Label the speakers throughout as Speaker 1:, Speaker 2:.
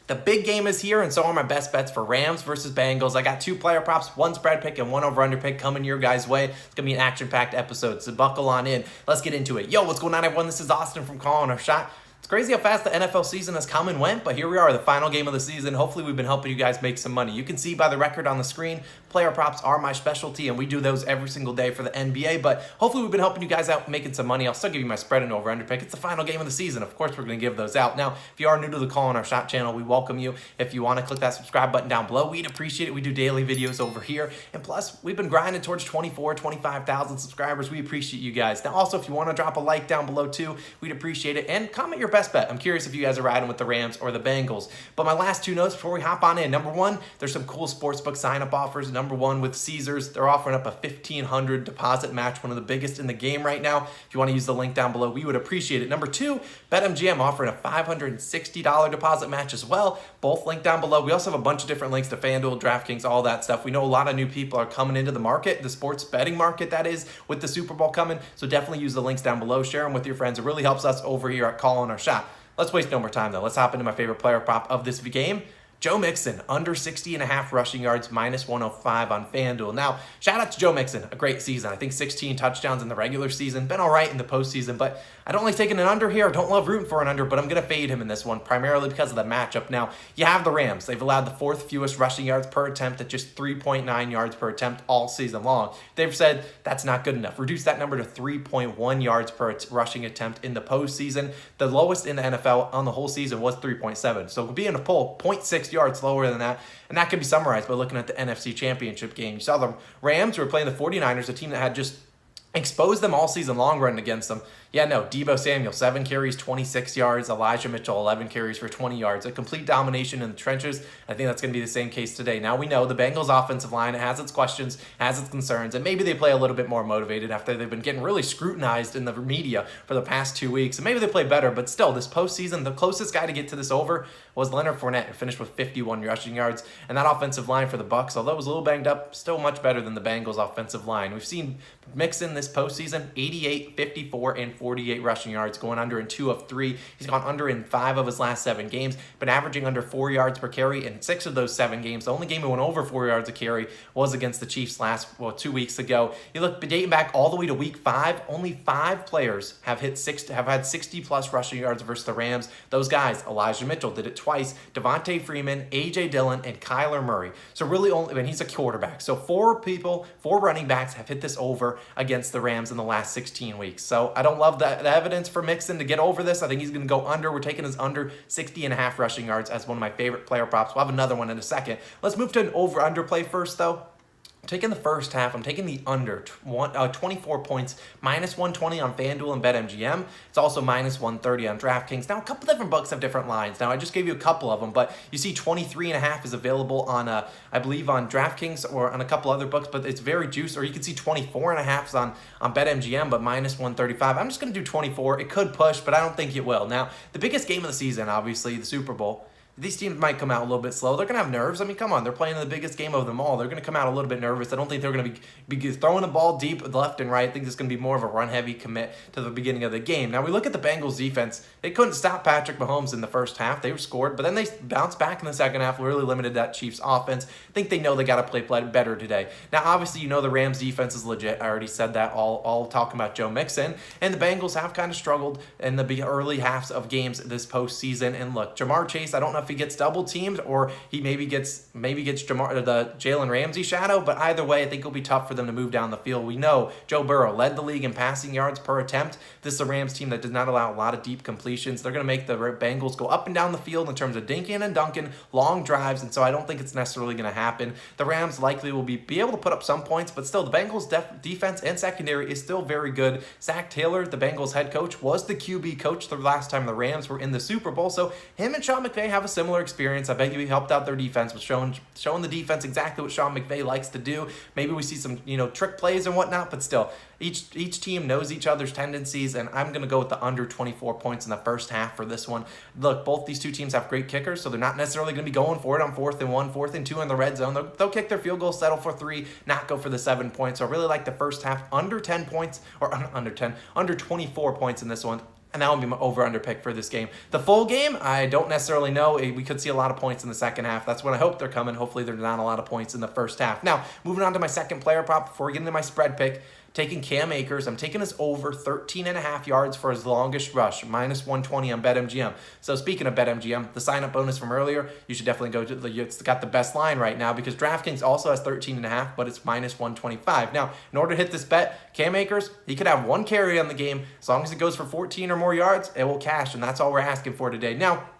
Speaker 1: The big game is here, and so are my best bets for Rams versus Bengals. I got 2 player props, 1 spread pick, and 1 over-under pick coming your guys' way. It's going to be an action-packed episode, so buckle on in. Let's get into it. Yo, what's going on, everyone? This is Austin from Calling Our Shot. It's crazy how fast the NFL season has come and went, but here we are, the final game of the season. Hopefully we've been helping you guys make some money. You can see by the record on the screen, player props are my specialty, and we do those every single day for the NBA, but hopefully we've been helping you guys out making some money. I'll still give you my spread and over-under pick. It's the final game of the season. Of course, we're going to give those out. Now, if you are new to the Calling Our Shot channel, we welcome you. If you want to click that subscribe button down below, we'd appreciate it. We do daily videos over here, and plus, we've been grinding towards 25,000 subscribers. We appreciate you guys. Now, also, if you want to drop a like down below too, we'd appreciate it, and comment your best bet. I'm curious if you guys are riding with the Rams or the Bengals. But my last 2 notes before we hop on in. Number 1, there's some cool sportsbook sign-up offers. Number 1 with Caesars, they're offering up a $1,500 deposit match, one of the biggest in the game right now. If you want to use the link down below, we would appreciate it. Number 2, BetMGM offering a $560 deposit match as well. Both linked down below. We also have a bunch of different links to FanDuel, DraftKings, all that stuff. We know a lot of new people are coming into the market, the sports betting market that is, with the Super Bowl coming. So definitely use the links down below. Share them with your friends. It really helps us over here at Calling Our Shot. Let's waste no more time, though. Let's hop into my favorite player prop of this game. Joe Mixon, under 60.5 rushing yards, minus 105 on FanDuel. Now, shout out to Joe Mixon, a great season. I think 16 touchdowns in the regular season. Been all right in the postseason, but I don't like taking an under here. I don't love rooting for an under, but I'm going to fade him in this one, primarily because of the matchup. Now, you have the Rams. They've allowed the 4th fewest rushing yards per attempt at just 3.9 yards per attempt all season long. They've said that's not good enough. Reduce that number to 3.1 yards per rushing attempt in the postseason. The lowest in the NFL on the whole season was 3.7. So being a pull, 0.6 yards lower than that, and that can be summarized by looking at the NFC Championship game. You saw the Rams who were playing the 49ers, a team that had just exposed them all season long running against them. Yeah, no, Deebo Samuel, 7 carries, 26 yards. Elijah Mitchell, 11 carries for 20 yards. A complete domination in the trenches. I think that's going to be the same case today. Now we know the Bengals offensive line has its questions, has its concerns, and maybe they play a little bit more motivated after they've been getting really scrutinized in the media for the past 2 weeks. And maybe they play better, but still, this postseason, the closest guy to get to this over was Leonard Fournette, who finished with 51 rushing yards. And that offensive line for the Bucs, although it was a little banged up, still much better than the Bengals offensive line. We've seen Mixon this postseason, 88, 54, and 48 rushing yards, going under in 2 of 3. He's gone under in 5 of his last 7 games, been averaging under 4 yards per carry in 6 of those 7 games. The only game he went over 4 yards a carry was against the Chiefs 2 weeks ago. You look dating back all the way to week 5, only 5 players have had 60 plus rushing yards versus the Rams. Those guys, Elijah Mitchell did it twice, Devontae Freeman, A.J. Dillon, and Kyler Murray. So really only, and he's a quarterback. So 4 running backs have hit this over against the Rams in the last 16 weeks. So I don't love the evidence for Mixon to get over this. I think he's going to go under. We're taking his under 60.5 rushing yards as one of my favorite player props. We'll have another one in a second. Let's move to an over-under play first, though. I'm taking the first half. I'm taking the under 24 points, minus 120 on FanDuel and BetMGM. It's also minus 130 on DraftKings. Now, a couple different books have different lines. Now, I just gave you a couple of them, but you see 23.5 is available on, I believe, on DraftKings or on a couple other books, but it's very juiced. Or you can see 24.5 on BetMGM, but minus 135. I'm just going to do 24. It could push, but I don't think it will. Now, the biggest game of the season, obviously, the Super Bowl. These teams might come out a little bit slow. They're going to have nerves. I mean, come on. They're playing in the biggest game of them all. They're going to come out a little bit nervous. I don't think they're going to be throwing the ball deep left and right. I think it's going to be more of a run-heavy commit to the beginning of the game. Now, we look at the Bengals defense. They couldn't stop Patrick Mahomes in the first half. They were scored, but then they bounced back in the second half, really limited that Chiefs offense. I think they know they got to play better today. Now, obviously, you know the Rams defense is legit. I already said that, all talking about Joe Mixon. And the Bengals have kind of struggled in the early halves of games this postseason. And look, Jamar Chase, I don't know if he gets double teamed or he maybe gets the Jalen Ramsey shadow, but either way, I think it'll be tough for them to move down the field. We know Joe Burrow led the league in passing yards per attempt. This is a Rams team that does not allow a lot of deep completions. They're going to make the Bengals go up and down the field in terms of dinking and dunking, long drives, and so I don't think it's necessarily going to happen. The Rams likely will be able to put up some points, but still, the Bengals defense and secondary is still very good. Zach Taylor, the Bengals head coach, was the QB coach the last time the Rams were in the Super Bowl, so him and Sean McVay have a similar experience. I bet you he helped out their defense with showing the defense exactly what Sean McVay likes to do. Maybe we see some trick plays and whatnot, but still, each team knows each other's tendencies, and I'm going to go with the under 24 points in the first half for this one. Look, both these two teams have great kickers, so they're not necessarily going to be going for it on 4th and 1, 4th and 2 in the red zone. They'll kick their field goal, settle for 3, not go for the 7 points. So I really like the first half under 10 points, or under 24 points in this one. And that would be my over-under pick for this game. The full game, I don't necessarily know. We could see a lot of points in the second half. That's when I hope they're coming. Hopefully there's not a lot of points in the first half. Now, moving on to my second player prop before we get into my spread pick. Taking Cam Akers. I'm taking his over 13.5 yards for his longest rush, minus 120 on BetMGM. So speaking of BetMGM, the sign-up bonus from earlier, you should definitely go to it's got the best line right now because DraftKings also has 13.5, but it's minus 125. Now, in order to hit this bet, Cam Akers, he could have one carry on the game. As long as it goes for 14 or more yards, it will cash, and that's all we're asking for today. Now,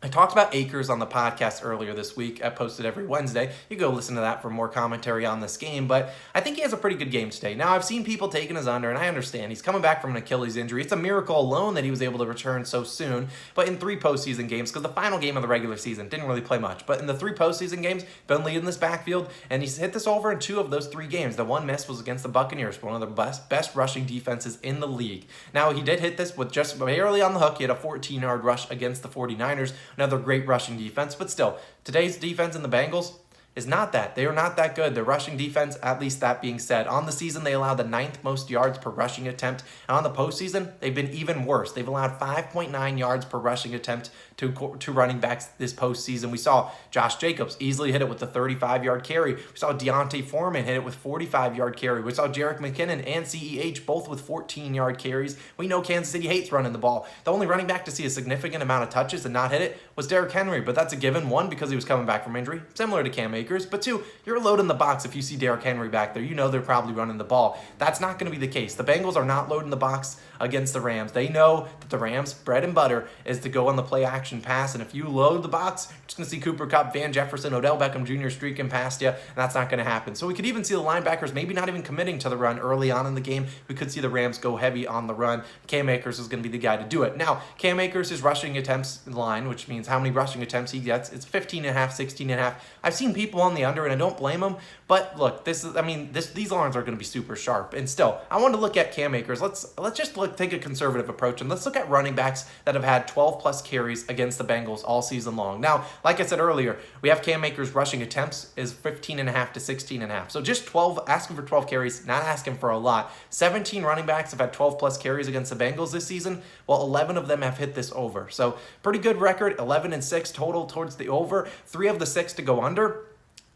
Speaker 1: I talked about Akers on the podcast earlier this week. I posted every Wednesday. You go listen to that for more commentary on this game, but I think he has a pretty good game today. Now, I've seen people taking his under, and I understand. He's coming back from an Achilles injury. It's a miracle alone that he was able to return so soon, but in 3 postseason games, because the final game of the regular season didn't really play much, but in the 3 postseason games, been leading this backfield, and he's hit this over in 2 of those 3 games. The one miss was against the Buccaneers, one of the best rushing defenses in the league. Now, he did hit this with just barely on the hook. He had a 14-yard rush against the 49ers, another great rushing defense, but still, today's defense in the Bengals is not that. They are not that good. Their rushing defense, at least that being said. On the season, they allowed the 9th most yards per rushing attempt. And on the postseason, they've been even worse. They've allowed 5.9 yards per rushing attempt to running backs this postseason. We saw Josh Jacobs easily hit it with the 35-yard carry. We saw Deontay Foreman hit it with 45-yard carry. We saw Jerick McKinnon and CEH both with 14-yard carries. We know Kansas City hates running the ball. The only running back to see a significant amount of touches and not hit it was Derrick Henry, but that's a given. 1, because he was coming back from injury, similar to Cam Akers, but 2, you're loading the box if you see Derrick Henry back there. You know they're probably running the ball. That's not going to be the case. The Bengals are not loading the box against the Rams. They know that the Rams' bread and butter is to go on the play action pass, and if you load the box, you're just going to see Cooper Kupp, Van Jefferson, Odell Beckham Jr. streaking past you, and that's not going to happen. So we could even see the linebackers maybe not even committing to the run early on in the game. We could see the Rams go heavy on the run. Cam Akers is going to be the guy to do it. Now, Cam Akers' is rushing attempts line, which means how many rushing attempts he gets. It's 15.5, 16.5. I've seen people on the under, and I don't blame them, but look, these lines are going to be super sharp. And still, I want to look at Cam Akers. Let's just take a conservative approach, and let's look at running backs that have had 12 plus carries against the Bengals all season long. Now, like I said earlier, we have Cam Akers rushing attempts is 15.5 to 16.5. So just 12, asking for 12 carries, not asking for a lot. 17 running backs have had 12 plus carries against the Bengals this season, while 11 of them have hit this over. So pretty good record, 11-6 total towards the over, 3 of the 6 to go under.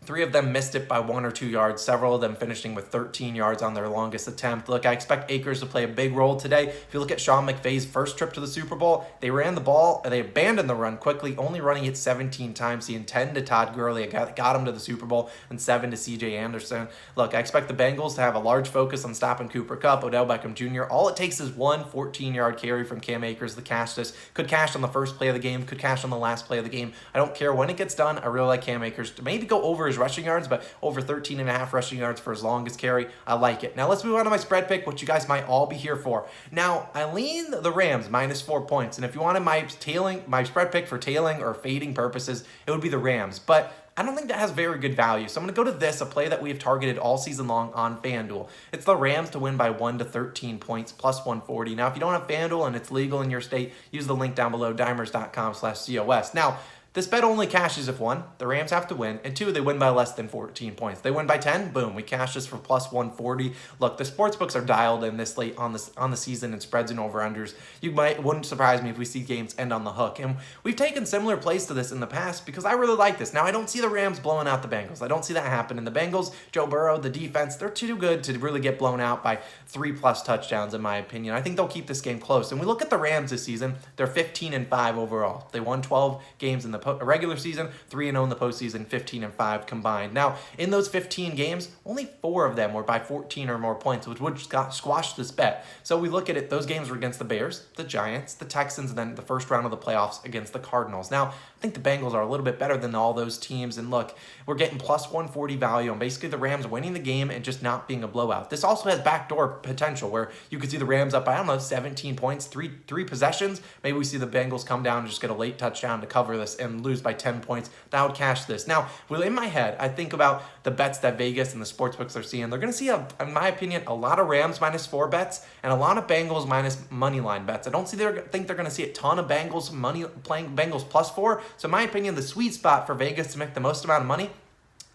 Speaker 1: 3 of them missed it by 1 or 2 yards, several of them finishing with 13 yards on their longest attempt. Look, I expect Akers to play a big role today. If you look at Sean McVay's first trip to the Super Bowl, they ran the ball, they abandoned the run quickly, only running it 17 times. He and 10 to Todd Gurley, got him to the Super Bowl, and 7 to C.J. Anderson. Look, I expect the Bengals to have a large focus on stopping Cooper Kupp, Odell Beckham Jr. All it takes is one 14-yard carry from Cam Akers to cash this. Could cash on the first play of the game, could cash on the last play of the game. I don't care when it gets done. I really like Cam Akers to maybe go over his rushing yards, but over 13.5 rushing yards for his longest carry. I like it. Now let's move on to my spread pick, which you guys might all be here for. Now, I lean the Rams minus 4 points, and if you wanted my spread pick for tailing or fading purposes, it would be the Rams. But I don't think that has very good value. So I'm going to go to this, a play that we have targeted all season long on FanDuel. It's the Rams to win by 1 to 13 points, plus 140. Now, if you don't have FanDuel and it's legal in your state, use the link down below, dimers.com/COS. Now, this bet only cashes if 1, the Rams have to win, and 2, they win by less than 14 points. They win by 10, boom, we cash this for plus 140. Look, the sportsbooks are dialed in this late on the season and spreads and over-unders. Wouldn't surprise me if we see games end on the hook. And we've taken similar plays to this in the past because I really like this. Now, I don't see the Rams blowing out the Bengals. I don't see that happen. And the Bengals, Joe Burrow, the defense, they're too good to really get blown out by 3+ touchdowns, in my opinion. I think they'll keep this game close. And we look at the Rams this season, they're 15-5 overall. They won 12 games in the regular season, 3-0 in the postseason, 15-5 combined. Now, in those 15 games, only 4 of them were by 14 or more points, which would squash this bet. So we look at it, those games were against the Bears, the Giants, the Texans, and then the first round of the playoffs against the Cardinals. Now, I think the Bengals are a little bit better than all those teams, and look, we're getting plus 140 value on basically the Rams winning the game and just not being a blowout. This also has backdoor potential where you could see the Rams up by, 17 points, three possessions. Maybe we see the Bengals come down and just get a late touchdown to cover this and lose by 10 points. That would cash this. Now, in my head, I think about the bets that Vegas and the sportsbooks are seeing. They're going to see, in my opinion, a lot of Rams minus 4 bets and a lot of Bengals minus money line bets. I don't think they're going to see a ton of Bengals money playing Bengals plus 4. So in my opinion, the sweet spot for Vegas to make the most amount of money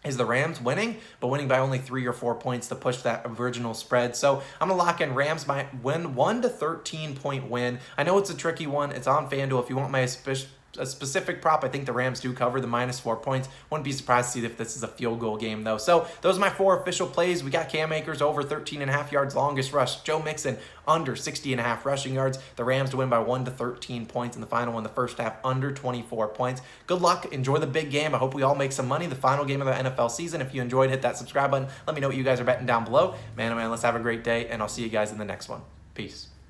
Speaker 1: is the Rams winning, but winning by only 3 or 4 points to push that original spread. So I'm going to lock in Rams by win, 1 to 13 point win. I know it's a tricky one. It's on FanDuel. If you want a specific prop, I think the Rams do cover the -4 points. Wouldn't be surprised to see if this is a field goal game, though. So those are my 4 official plays. We got Cam Akers over 13.5 yards longest rush. Joe Mixon under 60.5 rushing yards. The Rams to win by 1 to 13 points. And the final one, the first half, under 24 points. Good luck. Enjoy the big game. I hope we all make some money. The final game of the NFL season. If you enjoyed, hit that subscribe button. Let me know what you guys are betting down below. Man, oh man, let's have a great day. And I'll see you guys in the next one. Peace.